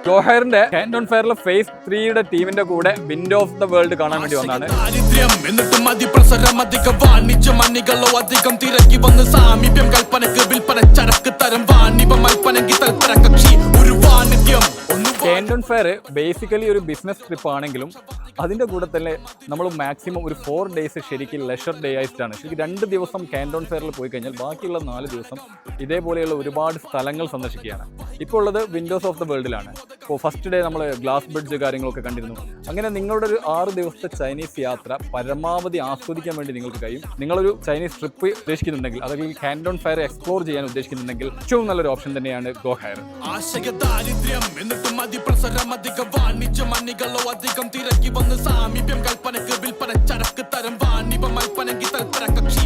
ഗോഹയറിന്റെ കാൻഡോൺ ഫെയറിലെ face 3യുടെ ടീമിന്റെ കൂടെ window of the world കാണാൻ വേണ്ടി വന്നാണ്. എന്നിട്ടും അതിപ്രസരം അധികം വാണിജ്യ മണികളോ അധികം തിരക്കി വന്ന് സാമീപ്യം കൽപ്പനക്ക് വിൽപ്പന ചരക്ക് തരം വാണിഭ മൽപ്പനക്ക് തൽപര കക്ഷി ഒരു വാണിജ്യം. കാൻഡോൺ ഫെയർ ബേസിക്കലി ഒരു ബിസിനസ് ട്രിപ്പ് ആണെങ്കിലും അതിൻ്റെ കൂടെ തന്നെ നമ്മൾ മാക്സിമം ഒരു 4 days ശരിക്കും ലെഷർ ഡേ ആയിട്ടാണ്. ശരിക്കും 2 ദിവസം കാൻഡോൺ ഫെയറിൽ പോയി കഴിഞ്ഞാൽ ബാക്കിയുള്ള 4 ദിവസം ഇതേപോലെയുള്ള ഒരുപാട് സ്ഥലങ്ങൾ സന്ദർശിക്കുകയാണ്. ഇപ്പോൾ ഉള്ളത് വിൻഡോസ് ഓഫ് ദ വേൾഡിലാണ്. ഇപ്പോൾ ഫസ്റ്റ് ഡേ നമ്മൾ ഗ്ലാസ് ബ്രിഡ്ജ് കാര്യങ്ങളൊക്കെ കണ്ടിരുന്നു. അങ്ങനെ നിങ്ങളുടെ ഒരു 6 ദിവസത്തെ ചൈനീസ് യാത്ര പരമാവധി ആസ്വദിക്കാൻ വേണ്ടി നിങ്ങൾക്ക് കഴിയും. നിങ്ങളൊരു ചൈനീസ് ട്രിപ്പ് ഉദ്ദേശിക്കുന്നുണ്ടെങ്കിൽ അല്ലെങ്കിൽ കാൻഡോൺ ഫെയർ എക്സ്പ്ലോർ ചെയ്യാൻ ഉദ്ദേശിക്കുന്നുണ്ടെങ്കിൽ ഏറ്റവും നല്ലൊരു ഓപ്ഷൻ തന്നെയാണ് ഗോഹയർ. അതിപ്രസരം അധികം വാണിജ്യ മണികളോ അധികം തിരക്കി വന്ന് സാമീപ്യം കൽപ്പനക്ക് വിൽപ്പന ചരക്ക് തരം വാണിഭ മൽപ്പനക്ക് തൽപര കക്ഷി